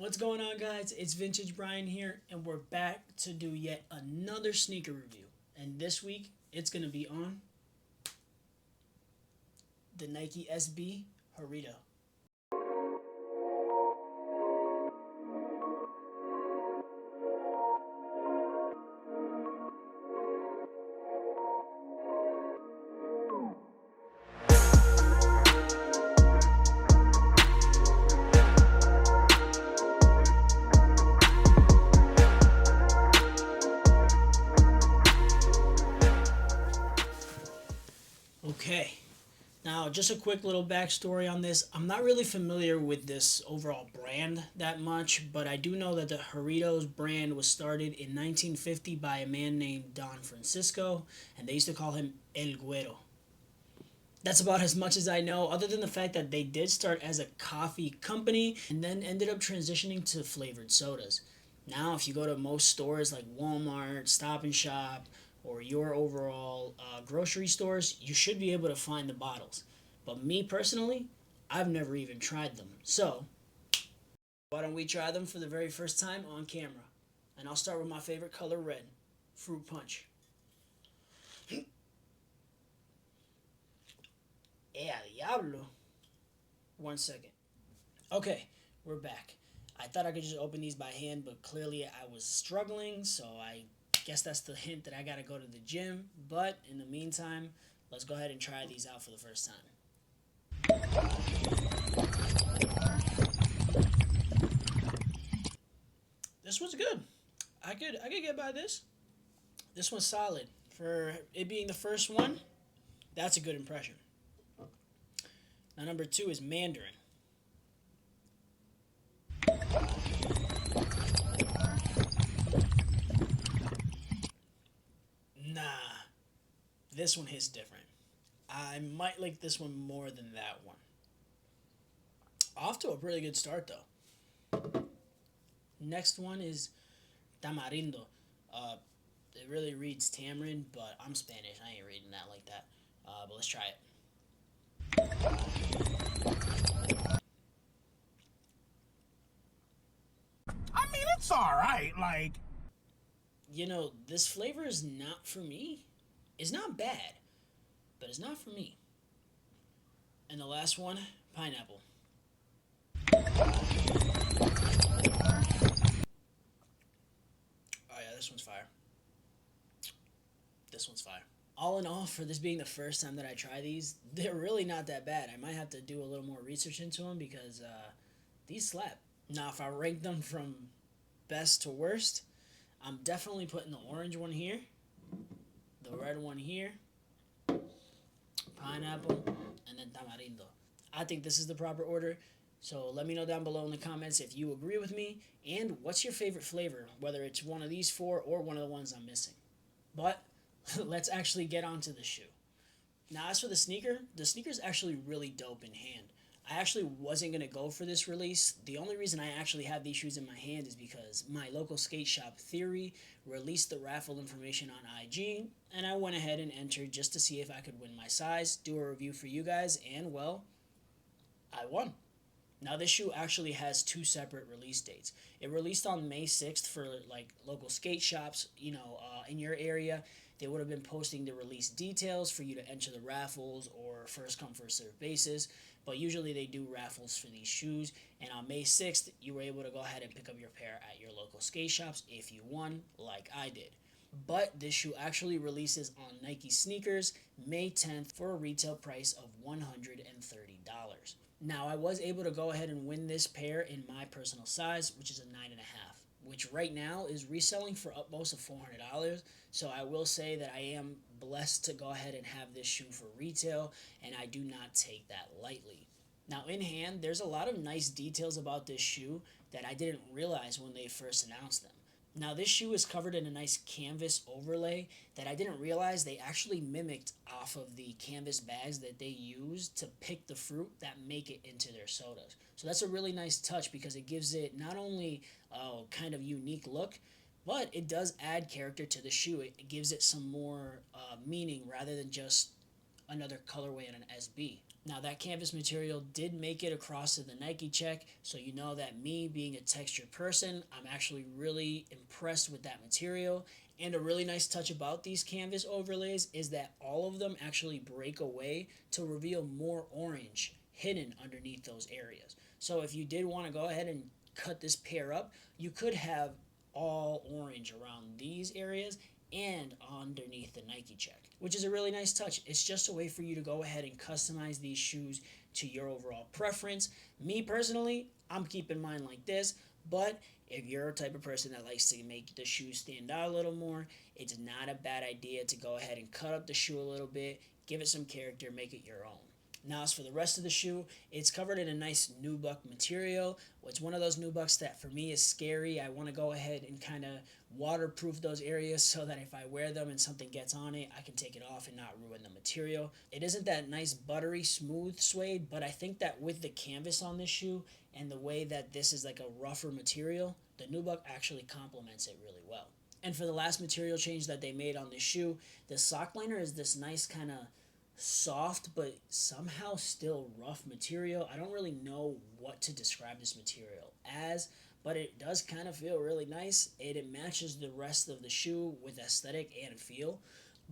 What's going on, guys? It's Vintage Brian here, and we're back to do yet another sneaker review. And this week, it's going to be on the Nike SB Jarrito. Okay, now just a quick little backstory on this. I'm not really familiar with this overall brand that much, but I do know that the Jarritos brand was started in 1950 by a man named Don Francisco, and they used to call him El Güero. That's about as much as I know, other than the fact that they did start as a coffee company and then ended up transitioning to flavored sodas. Now, if you go to most stores like Walmart, Stop and Shop, or your overall grocery stores, you should be able to find the bottles. But me personally, I've never even tried them. So, why don't we try them for the very first time on camera? And I'll start with my favorite color, red. Fruit punch. Diablo. 1 second. Okay, we're back. I thought I could just open these by hand, but clearly I was struggling, so I guess that's the hint that I gotta go to the gym. But in the meantime, let's go ahead and try these out for the first time. This was good. I could get by this. This one's solid. For it being the first one, that's a good impression. Now number two is Mandarin. Nah, this one hits different. I might like this one more than that one. Off to a really good start though. Next one is Tamarindo. Uh, it really reads tamarind, but I'm Spanish. I ain't reading that like that. But let's try it. I mean, it's all right. Like, This flavor is not for me. It's not bad, but it's not for me. And the last one, pineapple. Oh yeah, this one's fire. This one's fire. All in all, for this being the first time that I try these, they're really not that bad. I might have to do a little more research into them because these slap. Now, if I rank them from best to worst, I'm definitely putting the orange one here, the red one here, pineapple, and then tamarindo. I think this is the proper order. So let me know down below in the comments if you agree with me and what's your favorite flavor, whether it's one of these four or one of the ones I'm missing. But let's actually get onto the shoe. Now, as for the sneaker's actually really dope in hand. I actually wasn't going to go for this release. The only reason I actually have these shoes in my hand is because my local skate shop, Theory, released the raffle information on IG, and I went ahead and entered just to see if I could win my size, do a review for you guys, and well, I won. Now, this shoe actually has two separate release dates. It released on May 6th for like local skate shops, in your area. They would have been posting the release details for you to enter the raffles or first come first serve basis. But usually they do raffles for these shoes. And on May 6th, you were able to go ahead and pick up your pair at your local skate shops if you won, like I did. But this shoe actually releases on Nike sneakers May 10th for a retail price of $130. Now, I was able to go ahead and win this pair in my personal size, which is a 9.5, which right now is reselling for upmost of $400. So I will say that I am blessed to go ahead and have this shoe for retail, and I do not take that lightly. Now, in hand, there's a lot of nice details about this shoe that I didn't realize when they first announced them. Now, this shoe is covered in a nice canvas overlay that I didn't realize they actually mimicked off of the canvas bags that they use to pick the fruit that make it into their sodas. So that's a really nice touch because it gives it not only a kind of unique look, but it does add character to the shoe. It gives it some more meaning rather than just another colorway in an SB. Now that canvas material did make it across to the Nike check, so you know that me being a textured person, I'm actually really impressed with that material. And a really nice touch about these canvas overlays is that all of them actually break away to reveal more orange hidden underneath those areas. So if you did want to go ahead and cut this pair up, you could have all orange around these areas and underneath the Nike check, which is a really nice touch. It's just a way for you to go ahead and customize these shoes to your overall preference. Me personally, I'm keeping mine like this, but if you're a type of person that likes to make the shoes stand out a little more, it's not a bad idea to go ahead and cut up the shoe a little bit, give it some character, make it your own. Now, as for the rest of the shoe, it's covered in a nice nubuck material. It's one of those nubucks that for me is scary. I want to go ahead and kind of waterproof those areas so that if I wear them and something gets on it, I can take it off and not ruin the material. It isn't that nice buttery smooth suede, but I think that with the canvas on this shoe and the way that this is like a rougher material, the nubuck actually complements it really well. And for the last material change that they made on this shoe, the sock liner is this nice kind of soft but somehow still rough material. I don't really know what to describe this material as, but it does kind of feel really nice. It matches the rest of the shoe with aesthetic and feel.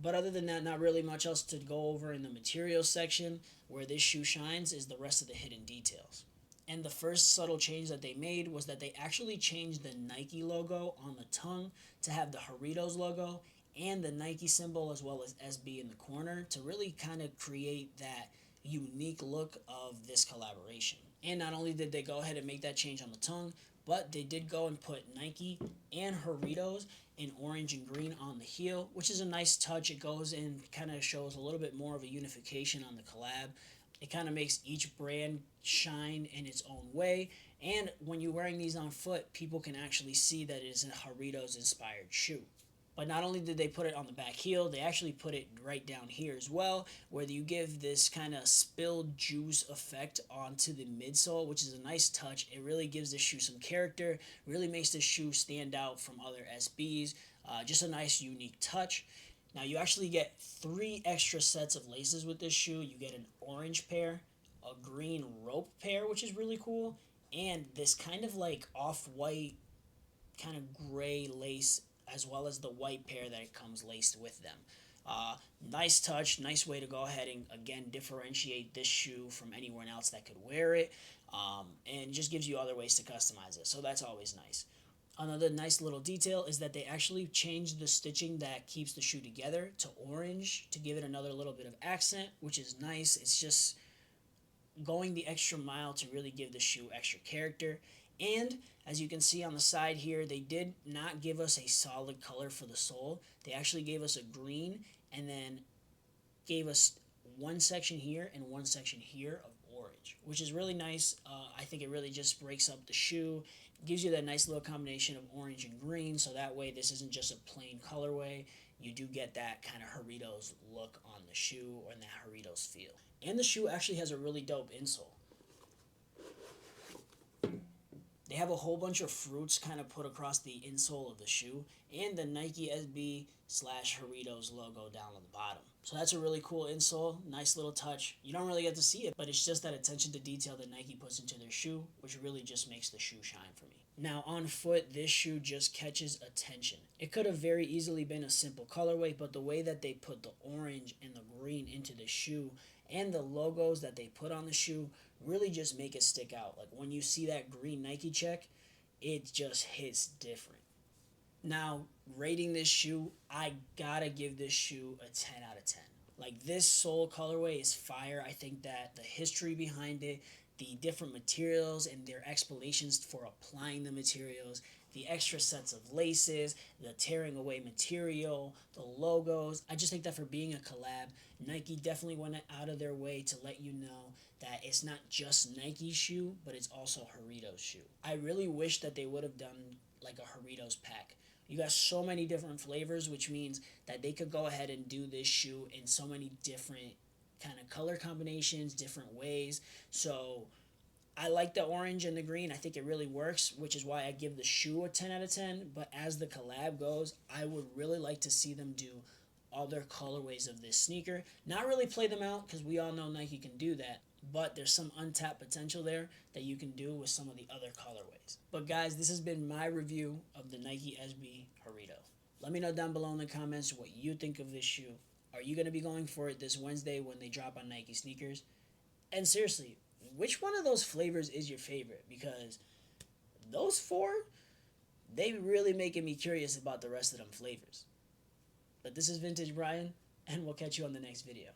But other than that, not really much else to go over in the material section. Where this shoe shines is the rest of the hidden details. And the first subtle change that they made was that they actually changed the Nike logo on the tongue to have the Jarritos logo and the Nike symbol as well as SB in the corner to really kind of create that unique look of this collaboration. And not only did they go ahead and make that change on the tongue, but they did go and put Nike and Jarritos in orange and green on the heel, which is a nice touch. It goes and kind of shows a little bit more of a unification on the collab. It kind of makes each brand shine in its own way. And when you're wearing these on foot, people can actually see that it is a Jarritos inspired shoe. But not only did they put it on the back heel, they actually put it right down here as well, where you give this kind of spilled juice effect onto the midsole, which is a nice touch. It really gives this shoe some character, really makes this shoe stand out from other SBs. Just a nice, unique touch. Now, you actually get 3 extra sets of laces with this shoe. You get an orange pair, a green rope pair, which is really cool, and this kind of like off-white, kind of gray lace as well as the white pair that it comes laced with them. Nice touch, nice way to go ahead and again differentiate this shoe from anyone else that could wear it, and just gives you other ways to customize it, so that's always nice. Another nice little detail is that they actually changed the stitching that keeps the shoe together to orange to give it another little bit of accent, which is nice. It's just going the extra mile to really give the shoe extra character. And as you can see on the side here, they did not give us a solid color for the sole. They actually gave us a green and then gave us one section here and one section here of orange, which is really nice. I think it really just breaks up the shoe, gives you that nice little combination of orange and green, so that way this isn't just a plain colorway. You do get that kind of Jarritos look on the shoe or that Jarritos feel. And the shoe actually has a really dope insole. They have a whole bunch of fruits kind of put across the insole of the shoe and the Nike SB / Jarritos logo down on the bottom. So that's a really cool insole, nice little touch. You don't really get to see it, but it's just that attention to detail that Nike puts into their shoe, which really just makes the shoe shine for me. Now on foot, this shoe just catches attention. It could have very easily been a simple colorway, but the way that they put the orange and the green into the shoe and the logos that they put on the shoe really just make it stick out. Like when you see that green Nike check, it just hits different. Now, rating this shoe, I gotta give this shoe a 10 out of 10. Like, this sole colorway is fire. I think that the history behind it, the different materials and their explanations for applying the materials, the extra sets of laces, the tearing away material, the logos. I just think that for being a collab, Nike definitely went out of their way to let you know that it's not just Nike's shoe, but it's also Jarritos' shoe. I really wish that they would have done like a Jarritos pack. You got so many different flavors, which means that they could go ahead and do this shoe in so many different kind of color combinations, different ways. So I like the orange and the green. I think it really works, which is why I give the shoe a 10 out of 10. But as the collab goes, I would really like to see them do all their colorways of this sneaker. Not really play them out because we all know Nike can do that, but there's some untapped potential there that you can do with some of the other colorways. But guys, this has been my review of the Nike SB Jarrito. Let me know down below in the comments what you think of this shoe. Are you going to be going for it this Wednesday when they drop on Nike sneakers? And seriously, which one of those flavors is your favorite? Because those four, they really making me curious about the rest of them flavors. But this is Vintage Brian, and we'll catch you on the next video.